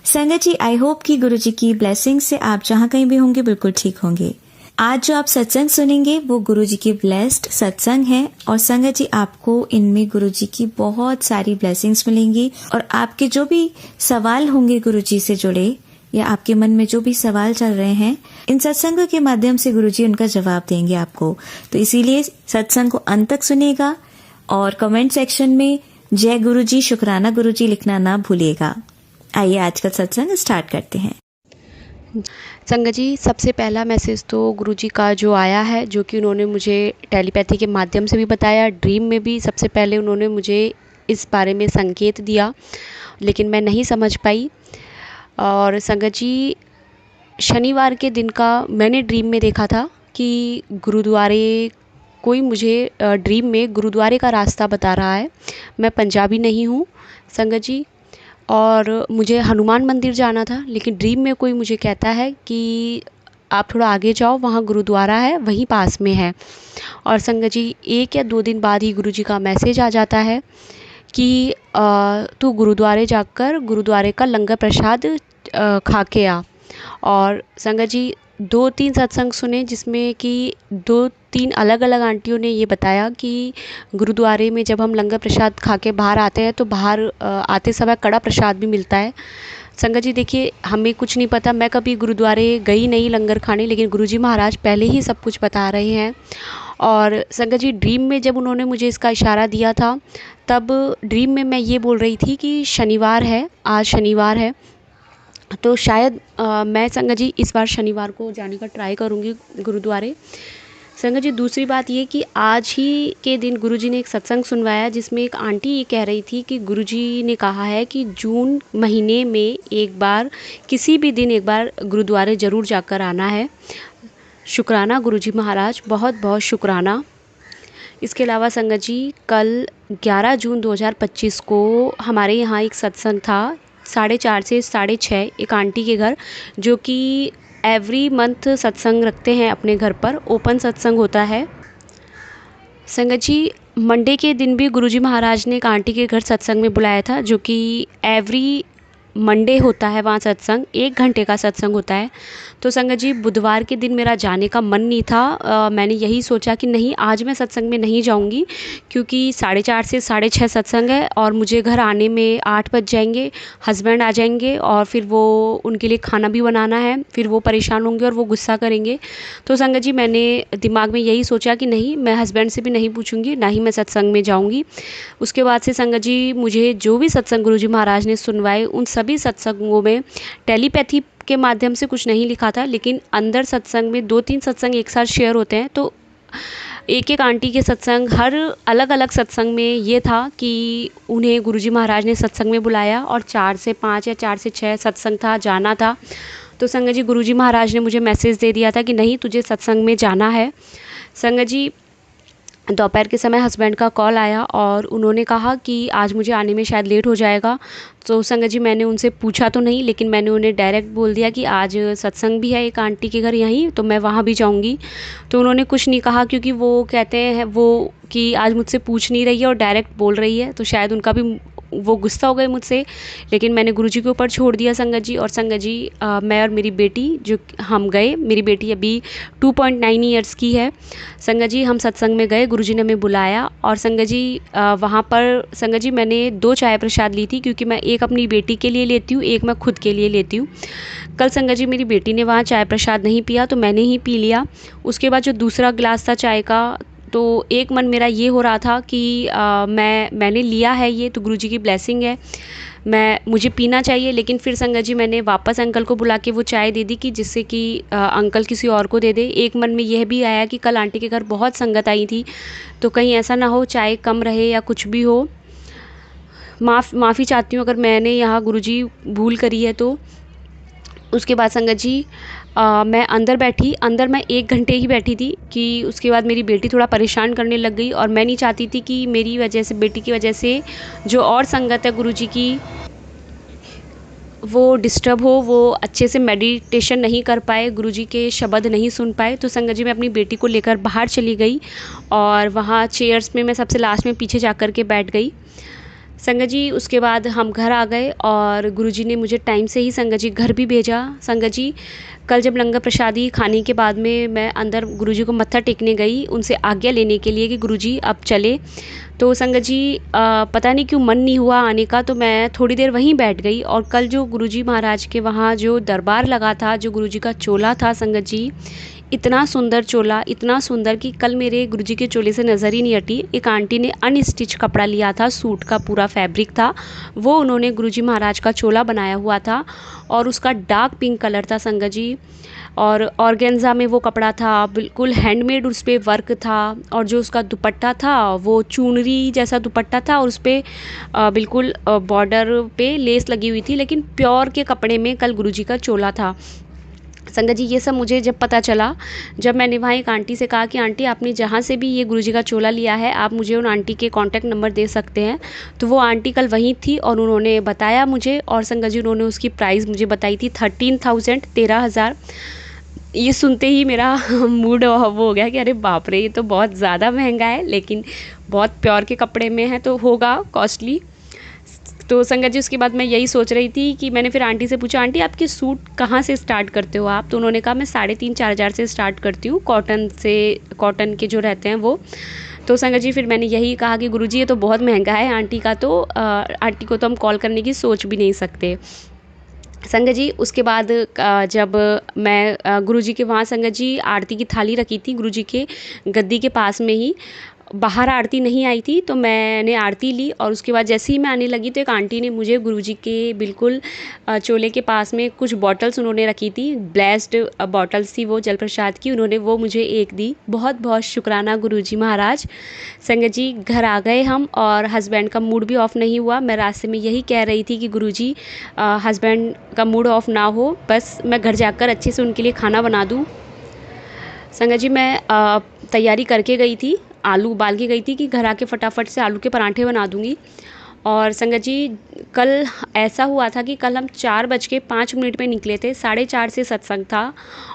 संगत जी, I hope कि गुरुजी की ब्लेसिंग से आप जहाँ कहीं भी होंगे बिल्कुल ठीक होंगे। आज जो आप सत्संग सुनेंगे वो गुरुजी की ब्लेस्ड सत्संग है और संगत जी आपको इनमें गुरुजी की बहुत सारी ब्लेसिंग्स मिलेंगी और आपके जो भी सवाल होंगे गुरुजी से जुड़े या आपके मन में जो भी सवाल चल रहे हैं, इन सत्संग के माध्यम से गुरुजी उनका जवाब देंगे आपको। तो इसीलिए सत्संग को अंत तक सुनिएगा और कमेंट सेक्शन में जय गुरुजी, शुक्राना गुरुजी लिखना ना भूलिएगा। आइए आज का सत्संग स्टार्ट करते हैं। संगत जी, सबसे पहला मैसेज तो गुरुजी का जो आया है, जो कि उन्होंने मुझे टेलीपैथी के माध्यम से भी बताया, ड्रीम में भी सबसे पहले उन्होंने मुझे इस बारे में संकेत दिया, लेकिन मैं नहीं समझ पाई। और संगत जी, शनिवार के दिन का मैंने ड्रीम में देखा था कि गुरुद्वारे कोई मुझे ड्रीम में गुरुद्वारे का रास्ता बता रहा है। मैं पंजाबी नहीं हूँ संगत जी, और मुझे हनुमान मंदिर जाना था, लेकिन ड्रीम में कोई मुझे कहता है कि आप थोड़ा आगे जाओ, वहाँ गुरुद्वारा है, वहीं पास में है। और संगत जी, 1 या 2 दिन बाद ही गुरुजी का मैसेज आ जाता है कि तू गुरुद्वारे जाकर गुरुद्वारे का लंगर प्रसाद खा के आ। और संगत जी, 2-3 सत्संग सुने जिसमें कि 2-3 अलग अलग आंटियों ने ये बताया कि गुरुद्वारे में जब हम लंगर प्रसाद खा के बाहर आते हैं तो बाहर आते समय कड़ा प्रसाद भी मिलता है। संगत जी देखिए, हमें कुछ नहीं पता, मैं कभी गुरुद्वारे गई नहीं लंगर खाने, लेकिन गुरुजी महाराज पहले ही सब कुछ बता रहे हैं। और संगत जी, ड्रीम में जब उन्होंने मुझे इसका इशारा दिया था, तब ड्रीम में मैं ये बोल रही थी कि शनिवार है, आज शनिवार है, तो शायद मैं संगत जी इस बार शनिवार को जाने का ट्राई करूँगी गुरुद्वारे। संगत जी, दूसरी बात ये कि आज ही के दिन गुरुजी ने एक सत्संग सुनवाया जिसमें एक आंटी ये कह रही थी कि गुरुजी ने कहा है कि जून महीने में एक बार, किसी भी दिन एक बार गुरुद्वारे ज़रूर जाकर आना है। शुक्राना गुरुजी महाराज, बहुत बहुत शुक्राना। इसके अलावा संगत जी, कल 11 जून 2025 को हमारे यहाँ एक सत्संग था 4:30 से 6:30 एक आंटी के घर, जो कि एवरी मंथ सत्संग रखते हैं अपने घर पर, ओपन सत्संग होता है। संगत जी, मंडे के दिन भी गुरुजी महाराज ने एक आंटी के घर सत्संग में बुलाया था, जो कि एवरी मंडे होता है वहाँ सत्संग, 1 घंटे का सत्संग होता है। तो संगत जी, बुधवार के दिन मेरा जाने का मन नहीं था। मैंने यही सोचा कि नहीं, आज मैं सत्संग में नहीं जाऊंगी, क्योंकि 4:30 से 6:30 सत्संग है और मुझे घर आने में 8 बज जाएंगे, हस्बैंड आ जाएंगे और फिर वो उनके लिए खाना भी बनाना है, फिर वो परेशान होंगे और वो गुस्सा करेंगे। तो संगत जी, मैंने दिमाग में यही सोचा कि नहीं, मैं हस्बैंड से भी नहीं पूछूंगी, ना ही मैं सत्संग में जाऊँगी। उसके बाद से संगत जी, मुझे जो भी सत्संग गुरुजी महाराज ने सुनवाए, उन सभी सत्संगों में टेलीपैथी के माध्यम से कुछ नहीं लिखा था, लेकिन अंदर सत्संग में 2-3 सत्संग एक साथ शेयर होते हैं। तो एक आंटी के सत्संग, हर अलग अलग सत्संग में ये था कि उन्हें गुरुजी महाराज ने सत्संग में बुलाया और 4 से 5 या 4 से 6 सत्संग था, जाना था। तो संगत जी, गुरुजी महाराज ने मुझे मैसेज दे दिया था कि नहीं, तुझे सत्संग में जाना है। संगत जी, दोपहर के समय हस्बैंड का कॉल आया और उन्होंने कहा कि आज मुझे आने में शायद लेट हो जाएगा। तो संगत जी, मैंने उनसे पूछा तो नहीं, लेकिन मैंने उन्हें डायरेक्ट बोल दिया कि आज सत्संग भी है एक आंटी के घर यहीं, तो मैं वहाँ भी जाऊँगी। तो उन्होंने कुछ नहीं कहा, क्योंकि वो कहते हैं वो कि आज मुझसे पूछ नहीं रही है और डायरेक्ट बोल रही है, तो शायद उनका भी वो गुस्सा हो गए मुझसे, लेकिन मैंने गुरुजी के ऊपर छोड़ दिया संगत जी। और संगत जी, मैं और मेरी बेटी जो हम गए, मेरी बेटी अभी 2.9 ईयर्स की है। संगत जी, हम सत्संग में गए, गुरुजी ने हमें बुलाया और संगत जी वहाँ पर संगत जी मैंने 2 चाय प्रसाद ली थी, क्योंकि मैं एक अपनी बेटी के लिए लेती हूँ, एक मैं खुद के लिए लेती हूँ। कल संगत जी, मेरी बेटी ने वहाँ चाय प्रसाद नहीं पिया, तो मैंने ही पी लिया। उसके बाद जो दूसरा गिलास था चाय का, तो एक मन मेरा ये हो रहा था कि मैंने लिया है ये, तो गुरुजी की ब्लेसिंग है, मुझे पीना चाहिए। लेकिन फिर संगत जी, मैंने वापस अंकल को बुला के वो चाय दे दी कि जिससे कि अंकल किसी और को दे दे। एक मन में यह भी आया कि कल आंटी के घर बहुत संगत आई थी, तो कहीं ऐसा ना हो चाय कम रहे या कुछ भी हो। माफ़ी चाहती हूँ अगर मैंने यहाँ गुरुजी भूल करी है तो। उसके बाद संगत जी, मैं अंदर मैं 1 घंटे ही बैठी थी कि उसके बाद मेरी बेटी थोड़ा परेशान करने लग गई और मैं नहीं चाहती थी कि मेरी वजह से, बेटी की वजह से जो और संगत है गुरुजी की, वो डिस्टर्ब हो, वो अच्छे से मेडिटेशन नहीं कर पाए, गुरुजी के शब्द नहीं सुन पाए। तो संगत जी, मैं अपनी बेटी को लेकर बाहर चली गई और वहाँ चेयर्स में मैं सबसे लास्ट में पीछे जा कर के बैठ गई। संगत जी उसके बाद हम घर आ गए और गुरुजी ने मुझे टाइम से ही संगत जी घर भी भेजा। संगत जी कल जब लंगर प्रसादी खाने के बाद में मैं अंदर गुरुजी को मत्था टेकने गई उनसे आज्ञा लेने के लिए कि गुरुजी अब चले, तो संगत जी पता नहीं क्यों मन नहीं हुआ आने का, तो मैं थोड़ी देर वहीं बैठ गई। और कल जो गुरुजी महाराज के वहाँ जो दरबार लगा था, जो गुरुजी का चोला था संगत जी, इतना सुंदर चोला, इतना सुंदर कि कल मेरे गुरुजी के चोले से नज़र ही नहीं हटी। एक आंटी ने अनस्टिच कपड़ा लिया था, सूट का पूरा फैब्रिक था, वो उन्होंने गुरुजी महाराज का चोला बनाया हुआ था और उसका डार्क पिंक कलर था संगत जी। और ऑर्गेन्जा में वो कपड़ा था, बिल्कुल हैंडमेड उस पर वर्क था। और जो उसका दुपट्टा था वो चुनरी जैसा दुपट्टा था और उस पर बिल्कुल बॉर्डर पे लेस लगी हुई थी, लेकिन प्योर के कपड़े में कल गुरुजी का चोला था। संगत जी ये सब मुझे जब पता चला, जब मैंने वहाँ एक आंटी से कहा कि आंटी आपने जहाँ से भी ये गुरुजी का चोला लिया है आप मुझे उन आंटी के कांटेक्ट नंबर दे सकते हैं, तो वो आंटी कल वहीं थी और उन्होंने बताया मुझे। और संगत जी उन्होंने उसकी प्राइस मुझे बताई थी 13,000, 13,000। ये सुनते ही मेरा मूड वो हो गया कि अरे बाप रे, ये तो बहुत ज़्यादा महंगा है, लेकिन बहुत प्योर के कपड़े में है तो होगा कॉस्टली। तो संगत जी उसके बाद मैं यही सोच रही थी कि मैंने फिर आंटी से पूछा, आंटी आपके सूट कहाँ से स्टार्ट करते हो आप? तो उन्होंने कहा मैं 3,500-4 हज़ार से स्टार्ट करती हूँ, कॉटन से, कॉटन के जो रहते हैं वो। तो संगत जी फिर मैंने यही कहा कि गुरुजी ये तो बहुत महंगा है, आंटी का तो आंटी को तो हम कॉल करने की सोच भी नहीं सकते। संगत जी उसके बाद जब मैं गुरुजी के वहाँ संगत जी आरती की थाली रखी थी गुरुजी के गद्दी के पास में ही, बाहर आरती नहीं आई थी, तो मैंने आरती ली। और उसके बाद जैसे ही मैं आने लगी तो एक आंटी ने मुझे गुरुजी के बिल्कुल चोले के पास में कुछ बॉटल्स उन्होंने रखी थी, ब्लेस्ड बॉटल्स थी वो जल प्रसाद की, उन्होंने वो मुझे एक दी। बहुत बहुत शुक्राना गुरुजी महाराज। संगत जी घर आ गए हम और हस्बैंड का मूड भी ऑफ़ नहीं हुआ। मैं रास्ते में यही कह रही थी कि गुरुजी हस्बैंड का मूड ऑफ़ ना हो, बस मैं घर जाकर अच्छे से उनके लिए खाना बना दूँ। संगत जी मैं तैयारी करके गई थी, आलू उबाल के गई थी कि घर आके फटाफट से आलू के परांठे बना दूंगी। और संगत जी कल ऐसा हुआ था कि कल हम 4:05 पे निकले थे, 4:30 से सत्संग था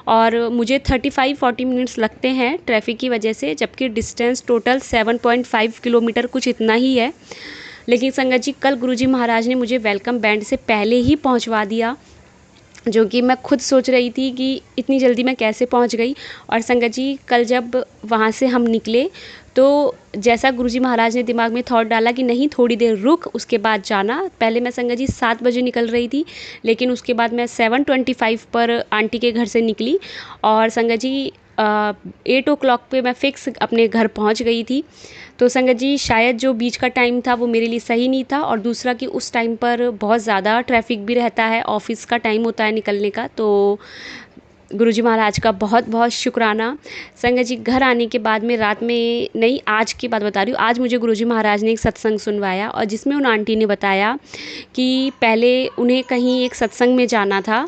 और मुझे 35-40 मिनट्स लगते हैं ट्रैफिक की वजह से, जबकि डिस्टेंस टोटल 7.5 किलोमीटर कुछ इतना ही है। लेकिन संगत जी कल गुरुजी महाराज ने मुझे वेलकम बैंड से पहले ही पहुंचवा दिया, जो कि मैं खुद सोच रही थी कि इतनी जल्दी मैं कैसे पहुंच गई। और संगत जी कल जब वहाँ से हम निकले तो जैसा गुरुजी महाराज ने दिमाग में थॉट डाला कि नहीं थोड़ी देर रुक उसके बाद जाना, पहले मैं संगत जी 7 बजे निकल रही थी, लेकिन उसके बाद मैं 7:25 पर आंटी के घर से निकली और संगत जी 8 o'clock पे मैं फ़िक्स अपने घर पहुंच गई थी। तो संगत जी शायद जो बीच का टाइम था वो मेरे लिए सही नहीं था, और दूसरा कि उस टाइम पर बहुत ज़्यादा ट्रैफिक भी रहता है, ऑफिस का टाइम होता है निकलने का। तो गुरुजी महाराज का बहुत बहुत शुक्राना। संगत जी घर आने के बाद में रात में नहीं, आज की बात बता रही हूँ, आज मुझे गुरुजी महाराज ने एक सत्संग सुनवाया और जिसमें उन आंटी ने बताया कि पहले उन्हें कहीं एक सत्संग में जाना था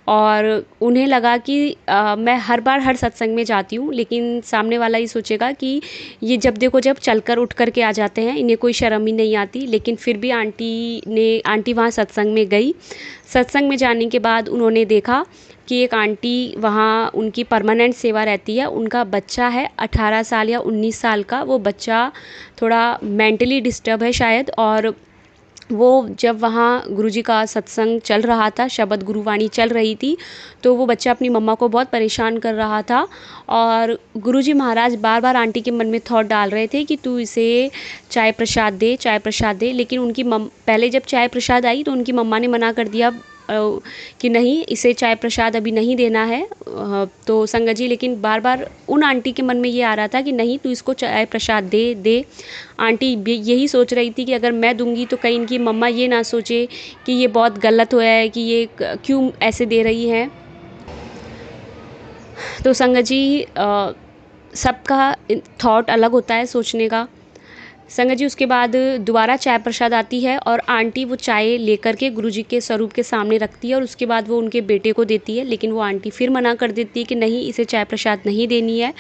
और उन्हें लगा कि मैं हर बार हर सत्संग में जाती हूँ, लेकिन सामने वाला ये सोचेगा कि ये जब देखो जब चलकर उठ कर के आ जाते हैं, इन्हें कोई शर्म ही नहीं आती। लेकिन फिर भी आंटी वहाँ सत्संग में गई। सत्संग में जाने के बाद उन्होंने देखा कि एक आंटी वहाँ उनकी परमानेंट सेवा रहती है, उनका बच्चा है 18 साल या 19 साल का, वो बच्चा थोड़ा मेंटली डिस्टर्ब है शायद, और वो जब वहाँ गुरुजी का सत्संग चल रहा था, शब्द गुरुवाणी चल रही थी, तो वो बच्चा अपनी मम्मा को बहुत परेशान कर रहा था और गुरुजी महाराज बार बार आंटी के मन में थॉट डाल रहे थे कि तू इसे चाय प्रसाद दे, चाय प्रसाद दे। लेकिन उनकी पहले जब चाय प्रसाद आई तो उनकी मम्मा ने मना कर दिया कि नहीं, इसे चाय प्रसाद अभी नहीं देना है। तो संगत जी लेकिन बार बार उन आंटी के मन में ये आ रहा था कि नहीं तू इसको चाय प्रसाद दे दे। आंटी यही सोच रही थी कि अगर मैं दूंगी तो कहीं इनकी मम्मा ये ना सोचे कि ये बहुत गलत हुआ है, कि ये क्यों ऐसे दे रही हैं। तो संगत जी सबका थॉट अलग होता है सोचने का। संगत जी उसके बाद दोबारा चाय प्रसाद आती है और आंटी वो चाय लेकर के गुरुजी के स्वरूप के सामने रखती है और उसके बाद वो उनके बेटे को देती है, लेकिन वो आंटी फिर मना कर देती है कि नहीं, इसे चाय प्रसाद नहीं देनी है।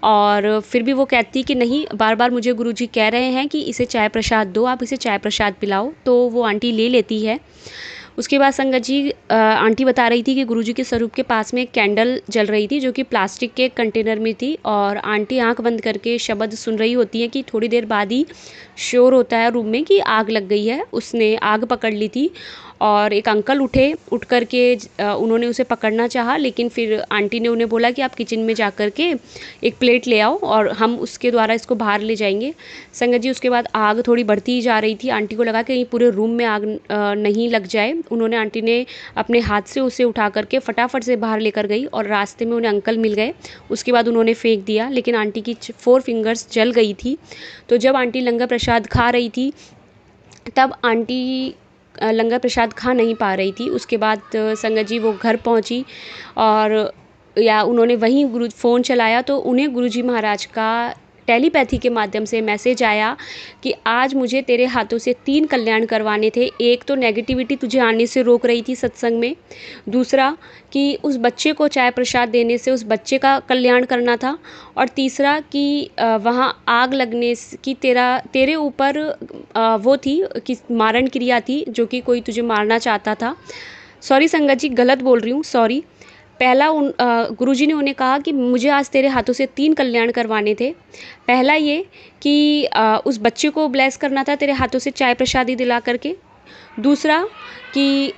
और फिर भी वो कहती है कि नहीं, बार बार मुझे गुरुजी कह रहे हैं कि इसे चाय प्रसाद दो, आप इसे चाय प्रसाद पिलाओ। तो वो आंटी ले लेती है। उसके बाद संगत जी आंटी बता रही थी कि गुरुजी के स्वरूप के पास में एक कैंडल जल रही थी जो कि प्लास्टिक के कंटेनर में थी, और आंटी आंख बंद करके शब्द सुन रही होती है कि थोड़ी देर बाद ही शोर होता है रूम में कि आग लग गई है। उसने आग पकड़ ली थी और एक अंकल उठ करके उन्होंने उसे पकड़ना चाहा, लेकिन फिर आंटी ने उन्हें बोला कि आप किचन में जा कर के एक प्लेट ले आओ और हम उसके द्वारा इसको बाहर ले जाएंगे। संगत जी उसके बाद आग थोड़ी बढ़ती ही जा रही थी। आंटी को लगा कि कहीं पूरे रूम में आग नहीं लग जाए। उन्होंने आंटी ने अपने हाथ से उसे उठा करके फटाफट से बाहर लेकर गई और रास्ते में उन्हें अंकल मिल गए। उसके बाद उन्होंने फेंक दिया, लेकिन आंटी की 4 फिंगर्स जल गई थी। तो जब आंटी लंगर प्रसाद खा रही थी तब आंटी लंगर प्रसाद खा नहीं पा रही थी। उसके बाद संगत जी वो घर पहुंची और उन्होंने वहीं फ़ोन चलाया तो उन्हें गुरुजी महाराज का टेलीपैथी के माध्यम से मैसेज आया कि आज मुझे तेरे हाथों से 3 कल्याण करवाने थे। एक तो नेगेटिविटी तुझे आने से रोक रही थी सत्संग में, दूसरा कि उस बच्चे को चाय प्रसाद देने से उस बच्चे का कल्याण करना था, और तीसरा कि वहाँ आग लगने की तेरे ऊपर वो थी कि मारण क्रिया थी जो कि कोई तुझे मारना चाहता था। सॉरी संगत जी, गलत बोल रही हूँ, सॉरी। पहला गुरुजी ने उन्हें कहा कि मुझे आज तेरे हाथों से 3 कल्याण करवाने थे। पहला ये कि उस बच्चे को ब्लेस करना था तेरे हाथों से चाय प्रसादी दिला करके। दूसरा कि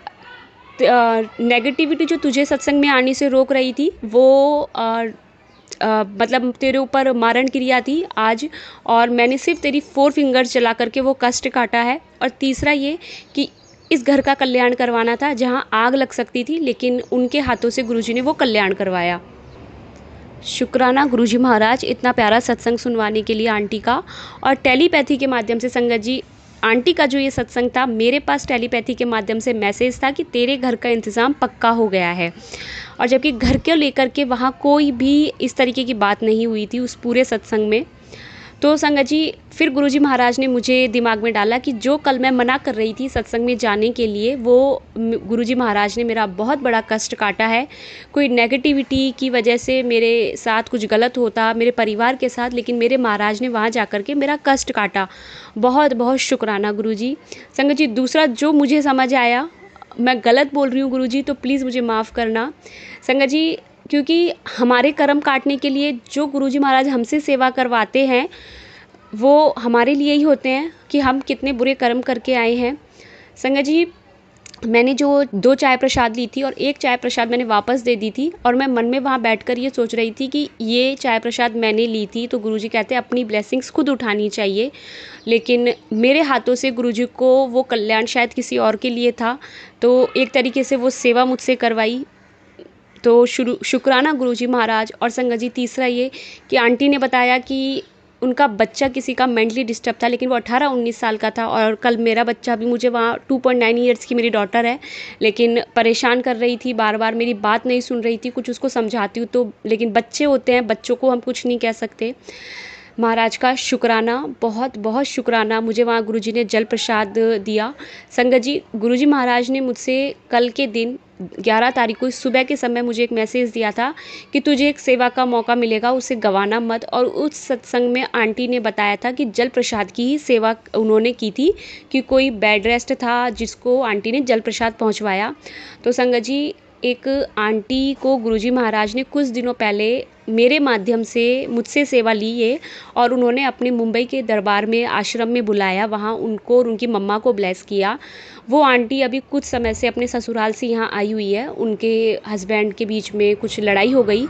नेगेटिविटी जो तुझे सत्संग में आने से रोक रही थी वो मतलब तेरे ऊपर मारण क्रिया थी आज, और मैंने सिर्फ तेरी 4 फिंगर्स जला करके वो कष्ट काटा है। और तीसरा ये कि इस घर का कल्याण करवाना था जहाँ आग लग सकती थी, लेकिन उनके हाथों से गुरुजी ने वो कल्याण करवाया। शुक्राना गुरुजी महाराज इतना प्यारा सत्संग सुनवाने के लिए आंटी का। और टेलीपैथी के माध्यम से संगत जी आंटी का जो ये सत्संग था, मेरे पास टेलीपैथी के माध्यम से मैसेज था कि तेरे घर का इंतज़ाम पक्का हो गया है, और जबकि घर को लेकर के वहाँ कोई भी इस तरीके की बात नहीं हुई थी उस पूरे सत्संग में। तो संगत जी फिर गुरुजी महाराज ने मुझे दिमाग में डाला कि जो कल मैं मना कर रही थी सत्संग में जाने के लिए, वो गुरुजी महाराज ने मेरा बहुत बड़ा कष्ट काटा है। कोई नेगेटिविटी की वजह से मेरे साथ कुछ गलत होता मेरे परिवार के साथ, लेकिन मेरे महाराज ने वहाँ जा कर के मेरा कष्ट काटा। बहुत बहुत शुक्राना गुरुजी। संगत जी दूसरा जो मुझे समझ आया, मैं गलत बोल रही हूँ गुरुजी तो प्लीज़ मुझे माफ़ करना संगत जी, क्योंकि हमारे कर्म काटने के लिए जो गुरुजी महाराज हमसे सेवा करवाते हैं वो हमारे लिए ही होते हैं कि हम कितने बुरे कर्म करके आए हैं। संगत जी मैंने जो 2 चाय प्रसाद ली थी और 1 चाय प्रसाद मैंने वापस दे दी थी, और मैं मन में वहाँ बैठकर ये सोच रही थी कि ये चाय प्रसाद मैंने ली थी तो गुरुजी कहते हैं अपनी ब्लेसिंग्स खुद उठानी चाहिए, लेकिन मेरे हाथों से गुरुजी को वो कल्याण शायद किसी और के लिए था, तो एक तरीके से वो सेवा मुझसे करवाई। तो शुक्राना गुरुजी महाराज। और संगत जी तीसरा ये कि आंटी ने बताया कि उनका बच्चा किसी का मेंटली डिस्टर्ब था, लेकिन वो 18-19 साल का था, और कल मेरा बच्चा भी मुझे वहाँ 2.9 ईयर्स की मेरी डॉटर है, लेकिन परेशान कर रही थी, बार बार मेरी बात नहीं सुन रही थी। कुछ उसको समझाती हूँ तो, लेकिन बच्चे होते हैं, बच्चों को हम कुछ नहीं कह सकते। महाराज का शुक्राना, बहुत बहुत शुक्राना। मुझे वहाँ गुरुजी ने जल प्रसाद दिया। संगत जी गुरुजी महाराज ने मुझसे कल के दिन 11 तारीख को सुबह के समय मुझे एक मैसेज दिया था कि तुझे एक सेवा का मौका मिलेगा, उसे गंवाना मत। और उस सत्संग में आंटी ने बताया था कि जल प्रसाद की ही सेवा उन्होंने की थी, कि कोई बेड रेस्ट था जिसको आंटी ने जल प्रसाद पहुंचवाया। तो संगत जी एक आंटी को गुरुजी महाराज ने कुछ दिनों पहले मेरे माध्यम से मुझसे सेवा ली है, और उन्होंने अपने मुंबई के दरबार में आश्रम में बुलाया, वहाँ उनको और उनकी मम्मा को ब्लेस किया। वो आंटी अभी कुछ समय से अपने ससुराल से यहाँ आई हुई है, उनके हस्बैंड के बीच में कुछ लड़ाई हो गई।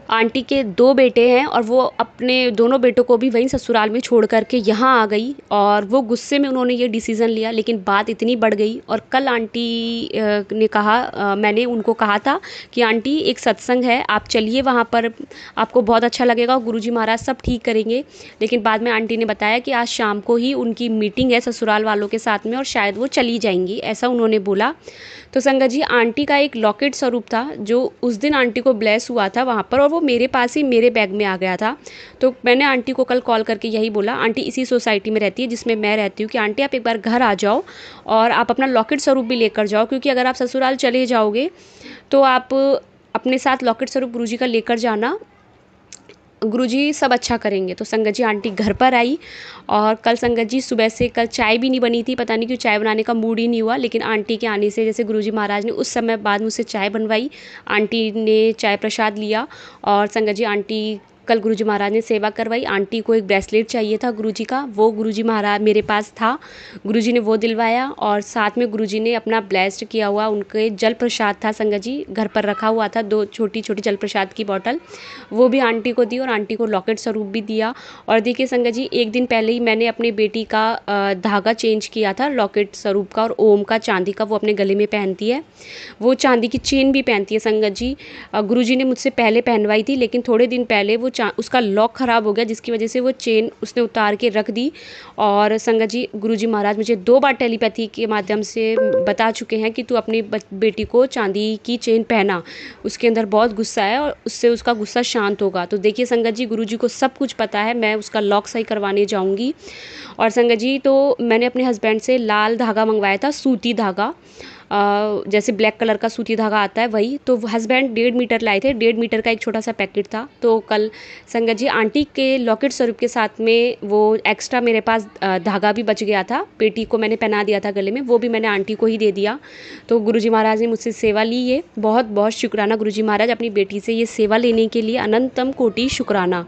आंटी के 2 बेटे हैं और वो अपने दोनों बेटों को भी वहीं ससुराल में छोड़ करके यहाँ आ गई, और वो गुस्से में उन्होंने ये डिसीज़न लिया, लेकिन बात इतनी बढ़ गई। और कल आंटी ने कहा, मैंने उनको कहा था कि आंटी एक सत्संग है, आप चलिए वहाँ पर, आपको बहुत अच्छा लगेगा, गुरुजी महाराज सब ठीक करेंगे। लेकिन बाद में आंटी ने बताया कि आज शाम को ही उनकी मीटिंग है ससुराल वालों के साथ में और शायद वो चली जाएंगी, ऐसा उन्होंने बोला। तो संगत जी आंटी का एक लॉकेट स्वरूप था जो उस दिन आंटी को ब्लेस हुआ था वहाँ पर, और वो मेरे पास ही मेरे बैग में आ गया था। तो मैंने आंटी को कल कॉल करके यही बोला, आंटी इसी सोसाइटी में रहती है जिसमें मैं रहती हूँ, कि आंटी आप एक बार घर आ जाओ और आप अपना लॉकेट स्वरूप भी लेकर जाओ, क्योंकि अगर आप ससुराल चले जाओगे तो आप अपने साथ लॉकेट स्वरूप गुरुजी का लेकर जाना। गुरुजी सब अच्छा करेंगे। तो संगत जी आंटी घर पर आई और कल संगत जी सुबह से कल चाय भी नहीं बनी थी, पता नहीं क्यों चाय बनाने का मूड ही नहीं हुआ, लेकिन आंटी के आने से जैसे गुरुजी महाराज ने उस समय बाद मुझसे चाय बनवाई, आंटी ने चाय प्रसाद लिया और संगत जी आंटी कल गुरुजी महाराज ने सेवा करवाई। आंटी को एक ब्रेसलेट चाहिए था गुरुजी का, वो गुरुजी महाराज मेरे पास था, गुरुजी ने वो दिलवाया और साथ में गुरुजी ने अपना ब्लेस्ड किया हुआ उनके जल प्रसाद था संगत जी घर पर रखा हुआ था, 2 छोटी छोटी जल प्रसाद की बॉटल, वो भी आंटी को दी और आंटी को लॉकेट स्वरूप भी दिया। और देखिए संगत जी एक दिन पहले ही मैंने अपनी बेटी का धागा चेंज किया था लॉकेट स्वरूप का और ओम का चांदी का, वो अपने गले में पहनती है, वो चांदी की चेन भी पहनती है संगत जी। गुरुजी ने मुझसे पहले पहनवाई थी, लेकिन थोड़े दिन पहले वो उसका लॉक ख़राब हो गया, जिसकी वजह से वो चेन उसने उतार के रख दी। और संगत जी गुरुजी महाराज मुझे 2 बार टेलीपैथी के माध्यम से बता चुके हैं कि तू अपनी बेटी को चांदी की चेन पहना, उसके अंदर बहुत गुस्सा है और उससे उसका गुस्सा शांत होगा। तो देखिए संगत जी गुरुजी को सब कुछ पता है, मैं उसका लॉक सही करवाने जाऊंगी। और संगत जी तो मैंने अपने हस्बैंड से लाल धागा मंगवाया था, सूती धागा, जैसे ब्लैक कलर का सूती धागा आता है वही, तो हस्बैंड 1.5 मीटर लाए थे, 1.5 मीटर का एक छोटा सा पैकेट था। तो कल संगत जी आंटी के लॉकेट स्वरूप के साथ में वो एक्स्ट्रा मेरे पास धागा भी बच गया था, बेटी को मैंने पहना दिया था गले में, वो भी मैंने आंटी को ही दे दिया। तो गुरुजी महाराज ने मुझसे सेवा ली, ये बहुत बहुत शुक्राना गुरुजी महाराज, अपनी बेटी से ये सेवा लेने के लिए अनंतम कोटि शुक्राना।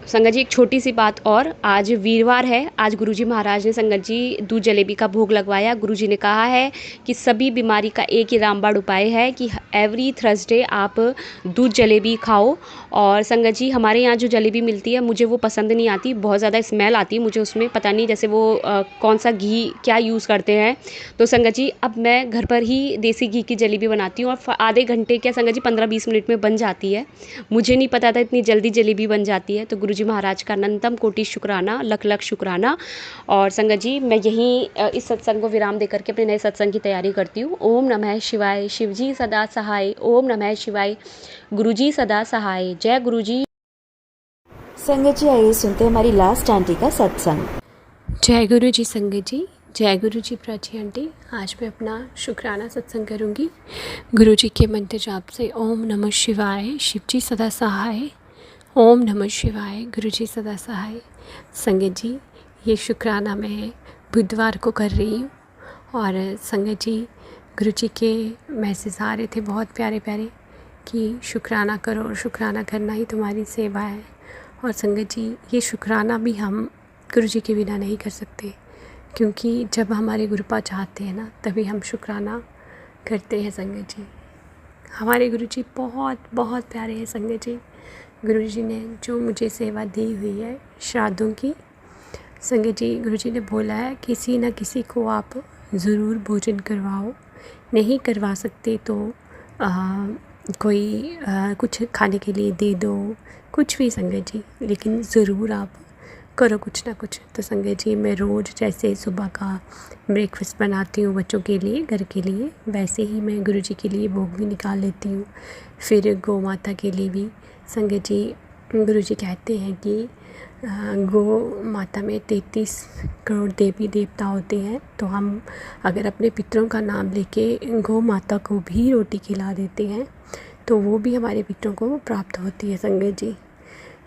संगत जी एक छोटी सी बात और, आज वीरवार है, आज गुरुजी महाराज ने संगत जी दूध जलेबी का भोग लगवाया। गुरुजी ने कहा है कि सभी बीमारी का एक ही रामबाण उपाय है कि एवरी थर्सडे आप दूध जलेबी खाओ। और संगत जी हमारे यहाँ जो जलेबी मिलती है मुझे वो पसंद नहीं आती, बहुत ज़्यादा स्मेल आती है मुझे उसमें, पता नहीं जैसे वो कौन सा घी क्या यूज़ करते हैं। तो संगत जी अब मैं घर पर ही देसी घी की जलेबी बनाती हूँ और आधे घंटे क्या संगत जी 15-20 मिनट में बन जाती है, मुझे नहीं पता था इतनी जल्दी जलेबी बन जाती है। तो गुरुजी महाराज का अनंतम कोटि शुक्राना, लख लख शुक्राना। और संगत जी मैं यहीं इस सत्संग को विराम देकर के अपने नए सत्संग की तैयारी करती हूँ। ओम नमः शिवाय, शिवजी सदा सहाय, ओम नमः शिवाय, गुरुजी सदा सहाय, जय गुरुजी। संगत जी आइए सुनते हैं हमारी लास्ट आंटी का सत्संग। जय गुरु जी संगत जी, जय गुरु जी प्राची आंटी। आज मैं अपना शुक्राना सत्संग करूंगी गुरु जी के मंत्र जाप से। ओम नमः शिवाय, शिव जी सदा सहाय, ओम नमः शिवाय, गुरु जी सदा सहाय। संगत जी ये शुक्राना मैं बुधवार को कर रही हूँ और संगत जी गुरु जी के मैसेज आ रहे थे बहुत प्यारे प्यारे कि शुक्राना करो और शुक्राना करना ही तुम्हारी सेवा है। और संगत जी ये शुक्राना भी हम गुरु जी के बिना नहीं कर सकते, क्योंकि जब हमारे गुरुपा चाहते हैं ना तभी हम शुक्राना करते हैं। संगत जी हमारे गुरु जी बहुत बहुत प्यारे हैं। संगत जी गुरु जी ने जो मुझे सेवा दी हुई है श्राद्धों की, संगत जी गुरु जी ने बोला है किसी न किसी को आप ज़रूर भोजन करवाओ, नहीं करवा सकते तो कोई कुछ खाने के लिए दे दो, कुछ भी संगत जी, लेकिन ज़रूर आप करो कुछ ना कुछ। तो संगत जी मैं रोज़ जैसे सुबह का ब्रेकफास्ट बनाती हूँ बच्चों के लिए घर के लिए, वैसे ही मैं गुरु जी के लिए भोग भी निकाल लेती हूँ। फिर गौ माता के लिए भी संगत जी गुरु जी कहते हैं कि गौ माता में 33 करोड़ देवी देवता होते हैं, तो हम अगर अपने पितरों का नाम लेके गौ माता को भी रोटी खिला देते हैं तो वो भी हमारे पितरों को प्राप्त होती है। संगत जी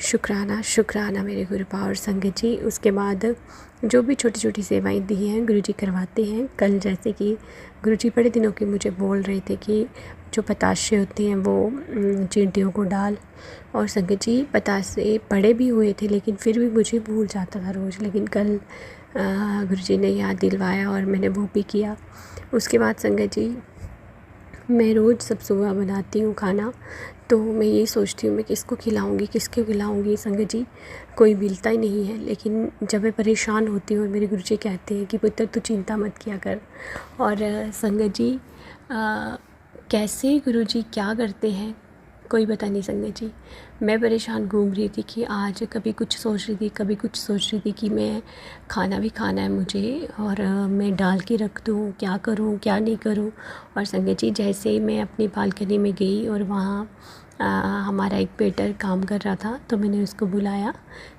शुक्राना शुक्राना मेरे गुरुपा। और संगत जी उसके बाद जो भी छोटी छोटी सेवाएं दी हैं गुरु जी करवाते हैं। कल जैसे कि गुरु जी बड़े दिनों के मुझे बोल रहे थे कि जो पताशे होते हैं वो चींटियों को डाल, और संगत जी पतासे पड़े भी हुए थे लेकिन फिर भी मुझे भूल जाता था रोज़, लेकिन कल गुरु जी ने याद दिलवाया और मैंने वो भी किया। उसके बाद संगत जी मैं रोज़ सब सुबह बनाती हूँ खाना, तो मैं ये सोचती हूँ मैं किसको खिलाऊँगी। संगत जी कोई मिलता ही नहीं है, लेकिन जब मैं परेशान होती हूँ और मेरे गुरुजी कहते हैं कि पुत्र तू चिंता मत किया कर। और संगत जी कैसे गुरुजी क्या करते हैं कोई पता नहीं। संगत जी मैं परेशान घूम रही थी कि आज कभी कुछ सोच रही थी कभी कुछ सोच रही थी कि मैं खाना भी खाना है मुझे और मैं डाल के रख दूँ, क्या करूँ क्या नहीं करूँ। और संगत जी जैसे ही मैं अपनी बालकनी में गई और वहाँ हमारा एक वेटर काम कर रहा था, तो मैंने उसको बुलाया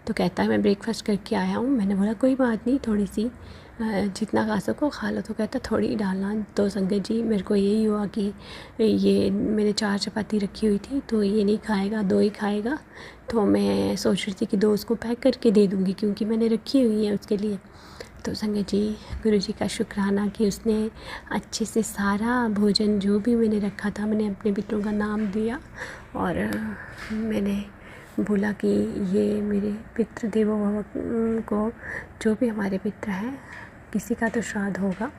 तो कहता है मैं ब्रेकफास्ट करके आया हूँ। मैंने बोला कोई बात नहीं, थोड़ी सी जितना खा सको खा लो। तो कहता थोड़ी ही डालना। तो संगत जी मेरे को यही हुआ कि ये मैंने 4 चपाती रखी हुई थी, तो ये नहीं खाएगा, 2 ही खाएगा। तो मैं सोच रही थी कि 2 उसको पैक करके दे दूँगी, क्योंकि मैंने रखी हुई है उसके लिए। तो संगत जी गुरु जी का शुक्राना कि उसने अच्छे से सारा भोजन जो भी मैंने रखा था, मैंने अपने पितरों का नाम दिया और मैंने बोला कि ये मेरे पितृ देवो भव को, जो भी हमारे पितृ हैं, किसी का तो श्राद्ध होगा,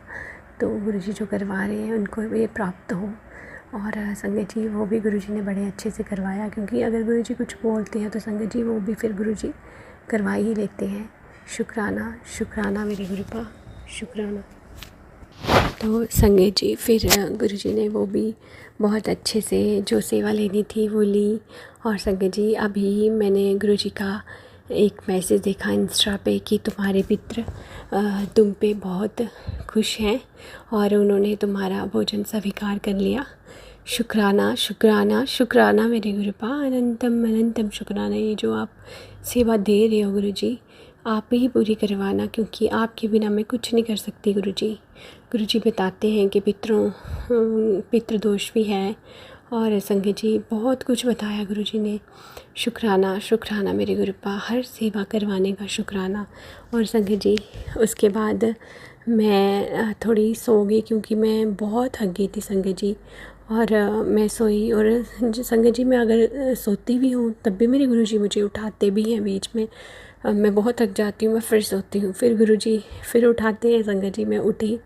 तो गुरु जी जो करवा रहे हैं उनको ये प्राप्त हो। और संगत जी वो भी गुरु जी ने बड़े अच्छे से करवाया, क्योंकि अगर गुरु जी कुछ बोलते हैं तो संगत जी वो भी फिर गुरु जी करवा ही लेते हैं। शुक्राना शुक्राना मेरे गुरु का, शुक्राना। तो संगत जी फिर गुरु जी ने वो भी बहुत अच्छे से जो सेवा लेनी थी वो ली। और संगत जी अभी मैंने गुरु जी का एक मैसेज देखा इंस्टा पे कि तुम्हारे पितृ तुम पे बहुत खुश हैं और उन्होंने तुम्हारा भोजन स्वीकार कर लिया। शुक्राना शुक्राना शुक्राना मेरे गुरुपा, अनंतम अनंतम शुक्राना। ये जो आप सेवा दे रहे हो गुरु जी, आप ही पूरी करवाना, क्योंकि आपके बिना मैं कुछ नहीं कर सकती गुरु जी। गुरु जी बताते हैं कि पितृदोष भी है और संगत जी बहुत कुछ बताया गुरु जी ने। शुक्राना शुक्राना मेरे गुरुपा, हर सेवा करवाने का शुक्राना। और संगत जी उसके बाद मैं थोड़ी सो गई, क्योंकि मैं बहुत थक गई थी संगत जी। और मैं सोई, और संगत जी मैं अगर सोती भी हूँ तब भी मेरे गुरु जी मुझे उठाते भी हैं बीच में। मैं बहुत थक जाती हूँ, मैं फिर सोती हूँ, फिर गुरु जी फिर उठाते हैं। संगत जी मैं उठी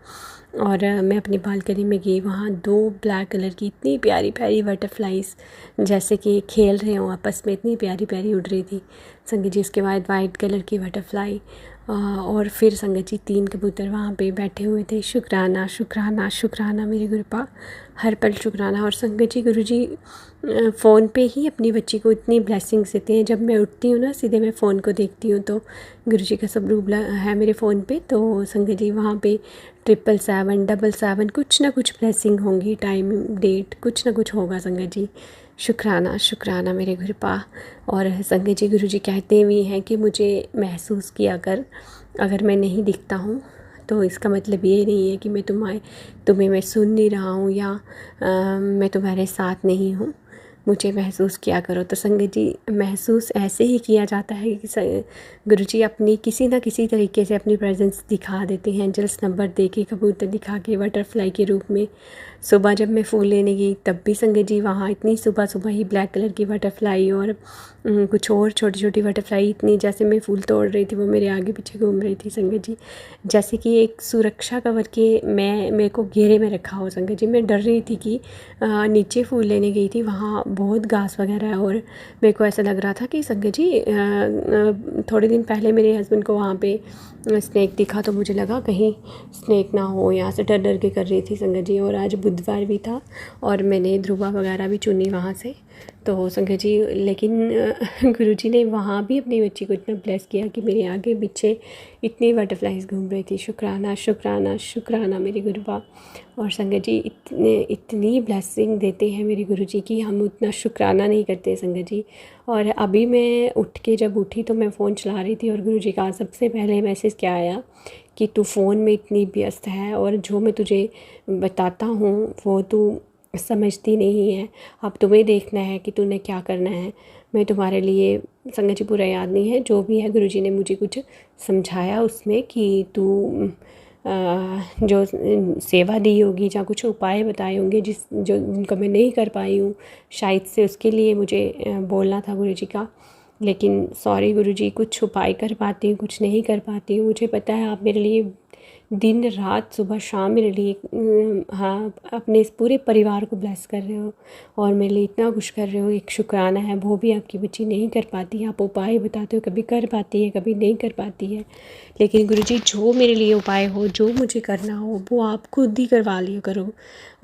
और मैं अपनी बालकनी में गई। वहाँ 2 ब्लैक कलर की इतनी प्यारी प्यारी बटरफ्लाइज जैसे कि खेल रहे हों आपस में, इतनी प्यारी प्यारी उड़ रही थी संगत जी। उसके बाद वाइट कलर की बटरफ्लाई और फिर संगत जी 3 कबूतर वहाँ पे बैठे हुए थे। शुक्राना शुक्राना शुक्राना मेरे गुरुपा, हर पल शुक्राना। और संगत जी गुरु जी फ़ोन पे ही अपनी बच्ची को इतनी ब्लेसिंग्स देते हैं। जब मैं उठती हूँ ना, सीधे मैं फ़ोन को देखती हूँ तो गुरु जी का सब रूप है मेरे फ़ोन पे। तो संगत जी वहाँ पे 777 777 कुछ ना कुछ ब्लेसिंग होंगी, टाइम डेट कुछ ना कुछ होगा संगत जी। शुक्राना शुक्राना मेरे गुरुपा। और संगत जी गुरु जी कहते भी हैं कि मुझे महसूस किया कर, अगर मैं नहीं दिखता हूँ तो इसका मतलब ये नहीं है कि मैं तुम्हें मैं सुन नहीं रहा हूँ या मैं तुम्हारे साथ नहीं हूँ, मुझे महसूस किया करो। तो संगत जी महसूस ऐसे ही किया जाता है कि गुरु जी अपनी किसी न किसी तरीके से अपनी प्रेजेंस दिखा देते हैं। एंजल्स नंबर दे के, कबूतर दिखा के, बटरफ्लाई के रूप में। सुबह जब मैं फूल लेने गई तब भी संगत जी वहाँ इतनी सुबह सुबह ही ब्लैक कलर की बटरफ्लाई और कुछ और छोटी छोटी बटरफ्लाई इतनी, जैसे मैं फूल तोड़ रही थी वो मेरे आगे पीछे घूम रही थी संगत जी, जैसे कि एक सुरक्षा कवर के मेरे को घेरे में रखा हो संगत जी। मैं डर रही थी कि नीचे फूल लेने गई थी, वहाँ बहुत घास वगैरह है और मेरे को ऐसा लग रहा था कि संगत जी थोड़े दिन पहले मेरे हस्बैंड को वहाँ पे स्नैक दिखा तो मुझे लगा कहीं स्नैक ना हो, यहाँ से डर डर के कर रही थी संगत जी। और आज बुधवार भी था और मैंने ध्रुवा वगैरह भी चुनी वहाँ से, तो संगत जी लेकिन गुरु जी ने वहाँ भी अपनी बच्ची को इतना ब्लेस किया कि मेरे आगे पीछे इतनी बटरफ्लाइज घूम रही थी। शुक्राना शुक्राना शुक्राना मेरे गुरुबा। और संगत जी इतनी ब्लेसिंग देते हैं मेरे गुरु जी की हम उतना शुक्राना नहीं करते संगत जी। और अभी मैं जब उठी तो मैं फ़ोन चला रही थी और गुरु जी का सबसे पहले मैसेज क्या आया कि तू फ़ोन में इतनी व्यस्त है और जो मैं तुझे बताता हूँ वो तू समझती नहीं है, अब तुम्हें देखना है कि तूने क्या करना है। मैं तुम्हारे लिए, संगत जी पूरा याद नहीं है, जो भी है गुरु जी ने मुझे कुछ समझाया उसमें कि तू जो सेवा दी होगी या कुछ उपाय बताए होंगे जिनको मैं नहीं कर पाई हूँ शायद से, उसके लिए मुझे बोलना था गुरु जी का। लेकिन सॉरी गुरु जी, कुछ उपाय कर पाती हूँ, कुछ नहीं कर पाती हूँ। मुझे पता है आप मेरे लिए दिन रात सुबह शाम मेरे लिए अपने इस पूरे परिवार को ब्लेस कर रहे हो और मेरे लिए इतना कुछ कर रहे हो, एक शुक्राना है। वो भी आपकी बच्ची नहीं कर पाती, आप उपाय बताते हो, कभी कर पाती है कभी नहीं कर पाती है। लेकिन गुरुजी जो मेरे लिए उपाय हो, जो मुझे करना हो वो आप खुद ही करवा लिया करो।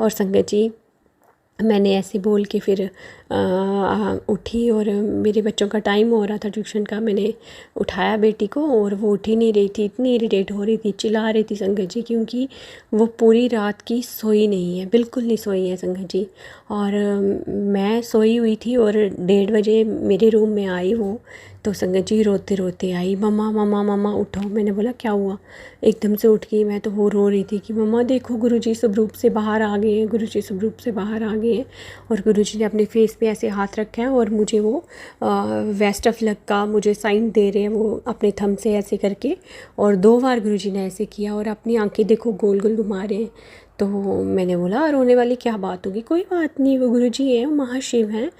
और संगत जी मैंने ऐसे बोल के फिर उठी और मेरे बच्चों का टाइम हो रहा था ट्यूशन का, मैंने उठाया बेटी को और वो उठ ही नहीं रही थी, इतनी इरिटेट हो रही थी, चिल्ला रही थी संगत जी, क्योंकि वो पूरी रात की सोई नहीं है, बिल्कुल नहीं सोई है संगत जी। और मैं सोई हुई थी और 1:30 बजे मेरे रूम में आई वो, तो संगत जी रोते रोते आई, मम्मा मम्मा मम्मा उठो। मैंने बोला क्या हुआ? एकदम से उठ गई मैं, तो वो रो रही थी कि मम्मा देखो गुरुजी स्वरूप से बाहर आ गए हैं, गुरुजी स्वरूप से बाहर आ गए हैं। और गुरुजी ने अपने फेस पे ऐसे हाथ रखा है और मुझे वो बेस्ट ऑफ लक का मुझे साइन दे रहे हैं, वो अपने थंब से ऐसे करके। और 2 बार गुरुजी ने ऐसे किया और अपनी आंखें देखो गोल गोल घुमा रहे हैं। तो मैंने बोला रोने वाली क्या बात होगी? कोई बात नहीं, वो गुरुजी हैं, वो महाशिव हैं,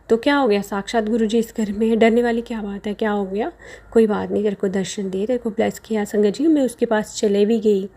तो क्या हो गया? साक्षात गुरुजी इस घर में है, डरने वाली क्या बात है? क्या हो गया? कोई बात नहीं, तेरे को दर्शन दिए, तेरे को ब्लेस किया। संगत जी मैं उसके पास चले भी गई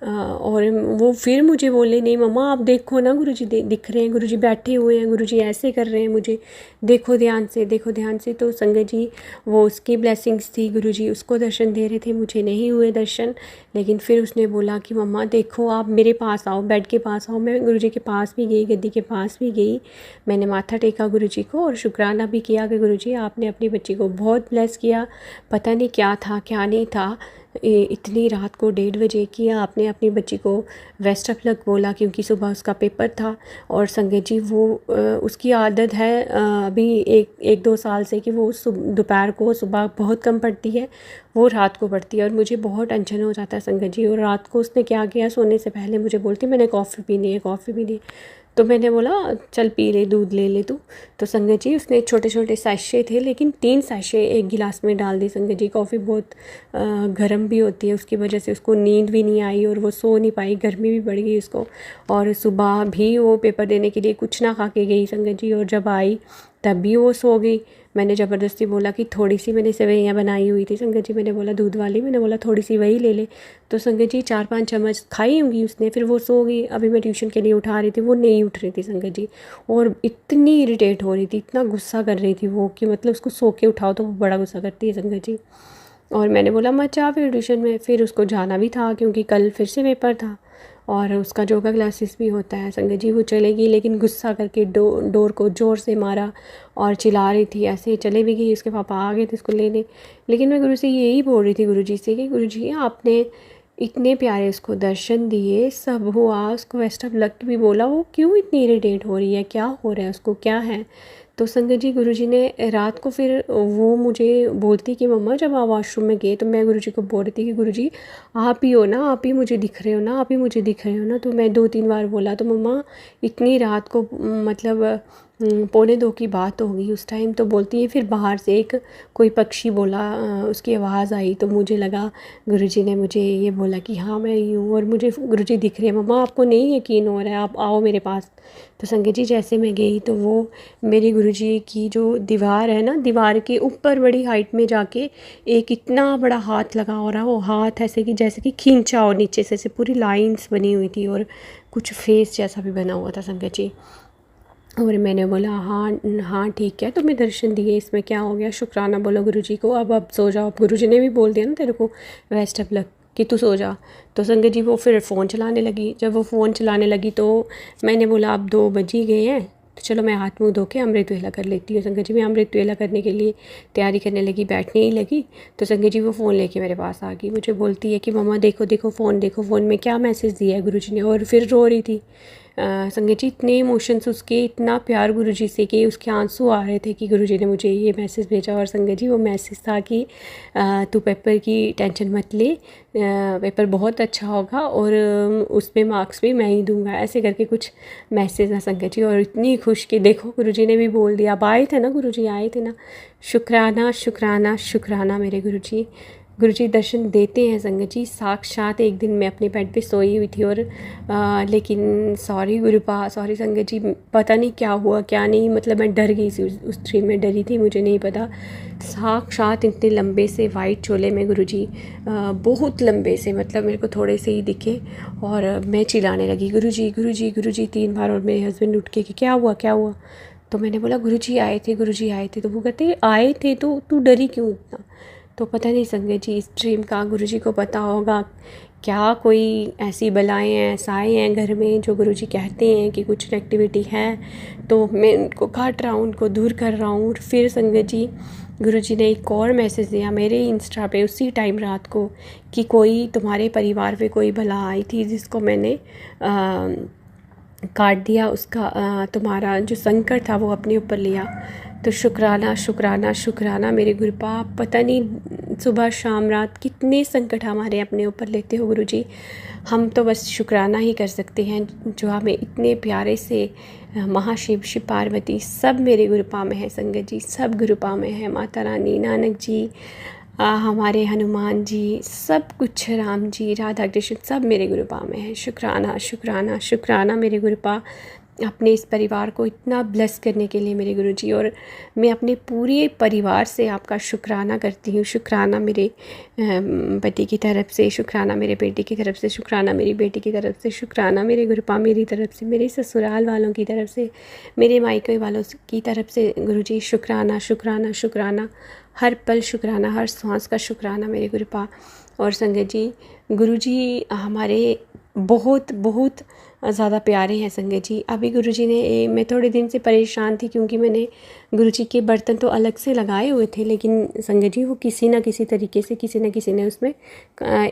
और वो फिर मुझे बोले नहीं मम्मा आप देखो ना, गुरुजी दिख रहे हैं, गुरुजी बैठे हुए हैं, गुरुजी ऐसे कर रहे हैं, मुझे देखो ध्यान से, देखो ध्यान से। तो संगत जी वो उसकी ब्लेसिंग्स थी, गुरुजी उसको दर्शन दे रहे थे, मुझे नहीं हुए दर्शन। लेकिन फिर उसने बोला कि मम्मा देखो आप मेरे पास आओ, बेड के पास आओ। मैं गुरुजी के पास भी गई, गद्दी के पास भी गई, मैंने माथा टेका गुरुजी को और शुक्राना भी किया कि गुरुजी आपने अपनी बच्ची को बहुत ब्लेस किया। पता नहीं क्या था क्या नहीं था, इतनी रात को 1:30 बजे किया आपने अपनी बच्ची को बेस्ट ऑफ लक बोला, क्योंकि सुबह उसका पेपर था। और संगत जी वो उसकी आदत है अभी 1-2 साल से कि वो दोपहर को सुबह बहुत कम पढ़ती है, वो रात को पढ़ती है और मुझे बहुत टेंशन हो जाता है संगत जी। और रात को उसने क्या किया, सोने से पहले मुझे बोलती मैंने कॉफ़ी पीनी है, कॉफ़ी पीनी है। तो मैंने बोला चल पी ले, दूध ले ले तू। तो संगत जी उसने छोटे छोटे सैशे थे, लेकिन 3 सैशे एक गिलास में डाल दी। संगत जी कॉफ़ी बहुत गर्म भी होती है, उसकी वजह से उसको नींद भी नहीं आई और वो सो नहीं पाई, गर्मी भी बढ़ गई उसको। और सुबह भी वो पेपर देने के लिए कुछ ना खा के गई संगत जी, और जब आई तब भी वो सो गई। मैंने ज़बरदस्ती बोला कि थोड़ी सी मैंने सेवइयाँ बनाई हुई थी संगत जी, मैंने बोला दूध वाली, मैंने बोला थोड़ी सी वही ले ले। तो संगत जी 4-5 चम्मच खाई होंगी उसने, फिर वो सो गई। अभी मैं ट्यूशन के लिए उठा रही थी, वो नहीं उठ रही थी संगत जी, और इतनी इरिटेट हो रही थी, इतना गुस्सा कर रही थी वो कि मतलब उसको सो के उठाओ तो वो बड़ा गुस्सा करती है संगत जी। और मैंने बोला मत जा फिर ट्यूशन में, फिर उसको जाना भी था क्योंकि कल फिर से पेपर था और उसका योगा क्लासेस भी होता है संगत जी। वो चलेगी लेकिन गुस्सा करके डोर को ज़ोर से मारा और चिल्ला रही थी, ऐसे चले भी गई। उसके पापा आ गए थे उसको लेने, लेकिन मैं गुरु से यही बोल रही थी गुरुजी से कि गुरुजी आपने इतने प्यारे उसको दर्शन दिए, सब हुआ, उसको बेस्ट ऑफ लक भी बोला, वो क्यों इतनी इरिटेट हो रही है, क्या हो रहा है उसको, क्या है? तो संगत जी गुरुजी ने रात को फिर वो मुझे बोलती कि मम्मा जब आप वॉशरूम में गए तो मैं गुरुजी को बोल रही थी कि गुरुजी आप ही हो ना, आप ही मुझे दिख रहे हो ना, आप ही मुझे दिख रहे हो ना। तो मैं 2-3 बार बोला तो मम्मा इतनी रात को मतलब 1:45 की बात होगी उस टाइम। तो बोलती है फिर बाहर से एक कोई पक्षी बोला, उसकी आवाज़ आई तो मुझे लगा गुरुजी ने मुझे ये बोला कि हाँ मैं ही हूँ और मुझे गुरुजी दिख रहे हैं। मम्मा आपको नहीं यकीन हो रहा है, आप आओ मेरे पास। तो संगत जी जैसे मैं गई तो वो मेरे गुरुजी की जो दीवार है ना, दीवार के ऊपर बड़ी हाइट में जाके एक इतना बड़ा हाथ लगा हो रहा, वो हाथ ऐसे कि जैसे कि खींचा हो नीचे से, ऐसे पूरी लाइंस बनी हुई थी और कुछ फेस जैसा भी बना हुआ था संगत जी। और मैंने बोला हाँ हाँ ठीक है, तुम्हें दर्शन दिए, इसमें क्या हो गया, शुक्राना बोलो गुरुजी को, अब सो जाओ। गुरुजी ने भी बोल दिया ना तेरे को बेस्ट ऑफ लक कि तू सो जा। तो संगत जी वो फिर फ़ोन चलाने लगी। जब वो फ़ोन चलाने लगी तो मैंने बोला अब 2 बज ही गए हैं तो चलो मैं हाथ मुँह धो के अमृत वेला कर लेती हूँ। संगत जी मैं अमृत वेला करने के लिए तैयारी करने लगी, बैठने ही लगी तो संगत जी वो फ़ोन लेके मेरे पास आ गई। मुझे बोलती है कि मम्मा देखो देखो फ़ोन देखो, फ़ोन में क्या मैसेज दिया है गुरुजी ने। और फिर रो रही थी संगत जी, इतने इमोशंस उसके, इतना प्यार गुरुजी से कि उसके आंसू आ रहे थे कि गुरुजी ने मुझे ये मैसेज भेजा। और संगत जी वो मैसेज था कि तू पेपर की टेंशन मत ले, पेपर बहुत अच्छा होगा और उसमें मार्क्स भी मैं ही दूंगा, ऐसे करके कुछ मैसेज है संगत जी। और इतनी खुश कि देखो गुरुजी ने भी बोल दिया, अब आए थे ना गुरुजी, आए थे ना, शुक्राना शुक्राना शुक्राना मेरे गुरुजी। गुरुजी दर्शन देते हैं संगत जी। साक्षात एक दिन मैं अपने बेड पे सोई हुई थी और लेकिन सॉरी गुरुपा, सॉरी संगत जी, पता नहीं क्या हुआ क्या नहीं, मतलब मैं डर गई थी, उस ड्रीम में डरी थी, मुझे नहीं पता। साक्षात इतने लंबे से वाइट चोले में गुरुजी, बहुत लंबे से, मतलब मेरे को थोड़े से ही दिखे और मैं चिल्लाने लगी गुरुजी गुरुजी गुरुजी 3 बार। और मेरे हस्बैंड उठ के कि क्या हुआ क्या हुआ। तो मैंने बोला गुरुजी आए थे, गुरुजी आए थे। तो वो कहते आए थे तो तू डरी क्यों इतना। तो पता नहीं संगत जी इस ड्रीम का गुरुजी को पता होगा क्या, कोई ऐसी बलाएं हैं, साए हैं घर में जो गुरुजी कहते हैं कि कुछ नेगेटिविटी है, तो मैं उनको काट रहा हूँ, उनको दूर कर रहा हूँ। और फिर संगत जी गुरुजी ने एक और मैसेज दिया मेरे इंस्टा पे उसी टाइम रात को कि कोई तुम्हारे परिवार पे कोई बला आई थी जिसको मैंने काट दिया, उसका तुम्हारा जो संकट था वो अपने ऊपर लिया। तो शुक्राना शुक्राना शुक्राना मेरे गुरुपा। पता नहीं सुबह शाम रात कितने संकट हमारे अपने ऊपर लेते हो गुरुजी, हम तो बस शुक्राना ही कर सकते हैं जो हमें इतने प्यारे से महाशिव शिव पार्वती सब मेरे गुरुपा में है संगत जी, सब गुरुपा में है। माता रानी, नानक जी, हमारे हनुमान जी, सब कुछ, राम जी, राधा कृष्ण, सब मेरे गुरुपा में है। शुक्राना शुक्राना शुक्राना मेरे गुरुपा अपने इस परिवार को इतना ब्लेस करने के लिए मेरे गुरुजी। और मैं अपने पूरे परिवार से आपका शुक्राना करती हूँ। शुक्राना मेरे पति की तरफ से, शुक्राना मेरे बेटे की तरफ से, शुक्राना मेरी बेटी की तरफ से, शुक्राना मेरे गुरुपा मेरी तरफ से, मेरे ससुराल वालों की तरफ से, मेरे मायके वालों की तरफ से गुरुजी। शुक्राना शुक्राना शुक्राना, हर पल शुक्राना, हर सांस का शुक्राना मेरे गुरुपा। और संगत जी, गुरुजी हमारे बहुत बहुत ज़्यादा प्यारे हैं संगत जी। अभी गुरुजी ने, मैं थोड़े दिन से परेशान थी क्योंकि मैंने गुरुजी के बर्तन तो अलग से लगाए हुए थे, लेकिन संगत जी वो किसी ना किसी तरीके से किसी न किसी ने उसमें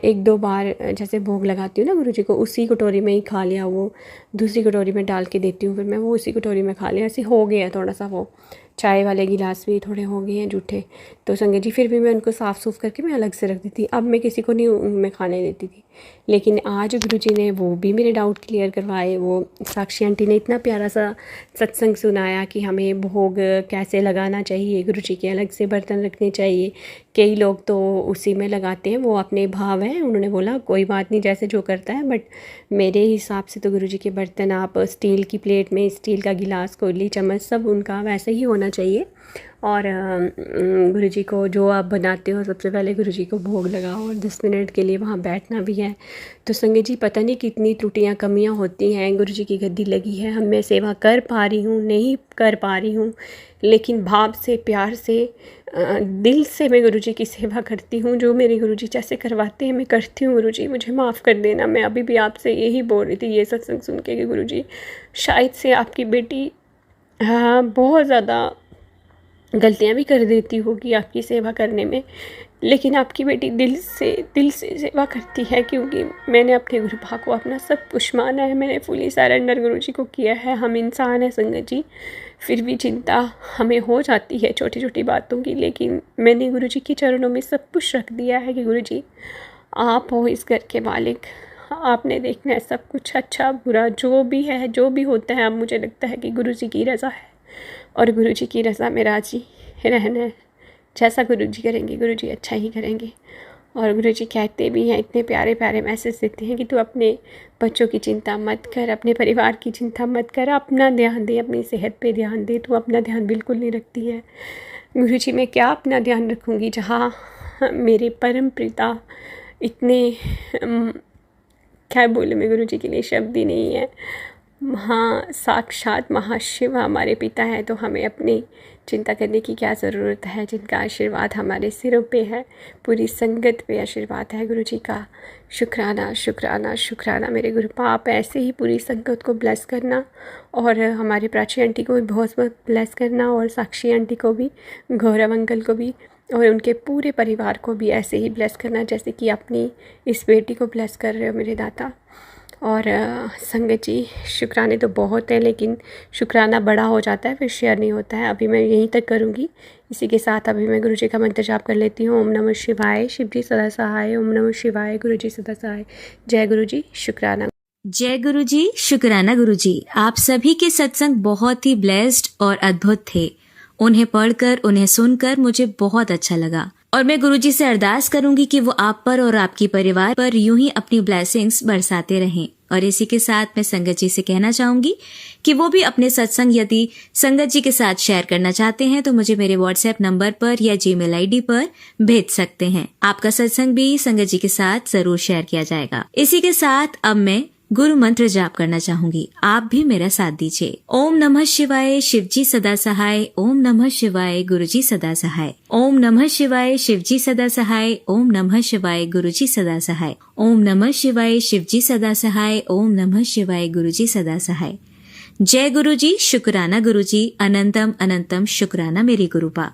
1-2 बार जैसे भोग लगाती हूँ ना गुरुजी को, उसी कटोरी में ही खा लिया, वो दूसरी कटोरी में डाल के देती हूँ, फिर मैं वो उसी कटोरी में खा लिया। ऐसे हो गया थोड़ा सा, वो चाय वाले गिलास भी थोड़े हो गए हैं जूठे, तो संगत जी फिर भी मैं उनको साफ़ सूफ करके मैं अलग से रख दी थी। अब मैं किसी को नहीं मैं खाने देती थी, लेकिन आज गुरुजी ने वो भी मेरे डाउट क्लियर करवाए। वो साक्षी आंटी ने इतना प्यारा सा सत्संग सुनाया कि हमें भोग कैसे लगाना चाहिए, गुरुजी के अलग से बर्तन रखने चाहिए। कई लोग तो उसी में लगाते हैं, वो अपने भाव हैं। उन्होंने बोला कोई बात नहीं, जैसे जो करता है, बट मेरे हिसाब से तो गुरुजी के बर्तन आप स्टील की प्लेट में, स्टील का गिलास, कोयली, चम्मच, सब उनका वैसे ही होना चाहिए। और गुरुजी को जो आप बनाते हो सबसे पहले गुरुजी को भोग लगाओ और 10 मिनट के लिए वहाँ बैठना भी है। तो संगत जी पता नहीं कितनी त्रुटियाँ कमियाँ होती हैं। गुरुजी की गद्दी लगी है, हम मैं सेवा कर पा रही हूँ, नहीं कर पा रही हूँ, लेकिन भाव से, प्यार से, दिल से मैं गुरुजी की सेवा करती हूँ। जो मेरे गुरुजी जैसे करवाते हैं मैं करती हूँ। गुरुजी मुझे माफ़ कर देना। मैं अभी भी आपसे यही बोल रही थी ये सत्संग सुन के कि गुरुजी शायद से आपकी बेटी बहुत ज़्यादा गलतियाँ भी कर देती होगी आपकी सेवा करने में, लेकिन आपकी बेटी दिल से सेवा करती है, क्योंकि मैंने अपने गुरुपा को अपना सब कुछ माना है। मैंने फुली सरेंडर गुरुजी को किया है। हम इंसान हैं संगत जी, फिर भी चिंता हमें हो जाती है छोटी छोटी बातों की, लेकिन मैंने गुरुजी के चरणों में सब कुछ रख दिया है कि गुरुजी आप हो इस घर के मालिक, आपने देखना है सब कुछ, अच्छा बुरा जो भी है, जो भी होता है। अब मुझे लगता है कि गुरुजी की रज़ा है और गुरुजी की रज़ा में राजी रहना है। जैसा गुरुजी करेंगे गुरुजी अच्छा ही करेंगे। और गुरुजी कहते भी हैं, इतने प्यारे प्यारे मैसेज देते हैं कि तू अपने बच्चों की चिंता मत कर, अपने परिवार की चिंता मत कर, अपना ध्यान दे, अपनी सेहत पे ध्यान दे। तू अपना ध्यान बिल्कुल नहीं रखती है। गुरुजी मैं क्या अपना ध्यान रखूँगी, जहाँ मेरे परम पिता इतने क्या बोले, मैं गुरुजी के लिए शब्द ही नहीं है। हाँ, साक्षात महाशिव हमारे पिता हैं, तो हमें अपनी चिंता करने की क्या ज़रूरत है, जिनका आशीर्वाद हमारे सिरों पे है, पूरी संगत पे आशीर्वाद है गुरुजी का। शुक्राना शुक्राना शुक्राना मेरे गुरुपा। आप ऐसे ही पूरी संगत को ब्लेस करना, और हमारे प्राची आंटी को भी बहुत बहुत ब्लेस करना, और साक्षी आंटी को भी, गौरव अंकल को भी, और उनके पूरे परिवार को भी ऐसे ही ब्लेस करना जैसे कि अपनी इस बेटी को ब्लेस कर रहे हो मेरे दाता। और संगत जी शुक्राने तो बहुत है, लेकिन शुक्राना बड़ा हो जाता है फिर शेयर नहीं होता है। अभी मैं यहीं तक करूँगी। इसी के साथ अभी मैं गुरुजी का मंत्र जाप कर लेती हूँ। ओम नमः शिवाय, शिव जी सदा सहाय। ओम नमः शिवाय, गुरुजी सदा सहाय। जय गुरुजी, शुक्राना। जय गुरुजी, शुक्राना गुरुजी। आप सभी के सत्संग बहुत ही ब्लेस्ड और अद्भुत थे। उन्हें पढ़कर, उन्हें सुनकर मुझे बहुत अच्छा लगा, और मैं गुरुजी से अरदास करूंगी कि वो आप पर और आपकी परिवार पर यूं ही अपनी ब्लेसिंग्स बरसाते रहें। और इसी के साथ मैं संगत जी से कहना चाहूंगी कि वो भी अपने सत्संग यदि संगत जी के साथ शेयर करना चाहते हैं तो मुझे मेरे व्हाट्सएप नंबर पर या जीमेल आईडी पर भेज सकते हैं। आपका सत्संग भी संगत जी के साथ जरूर शेयर किया जाएगा। इसी के साथ अब मैं गुरु मंत्र जाप करना चाहूंगी, आप भी मेरा साथ दीजिए। ओम नमः शिवाय, शिवजी सदा सहाय। ओम नमः शिवाय, गुरुजी सदा सहाय। ओम नमः शिवाय, शिवजी सदा सहाय। ओम नमः शिवाय, गुरुजी सदा सहाय। ओम नमः शिवाय, शिवजी सदा सहाय। ओम नमः शिवाय, गुरुजी सदा सहाय। जय गुरुजी, शुक्राना गुरुजी। अनंतम अनंतम शुक्राना मेरे गुरुपा।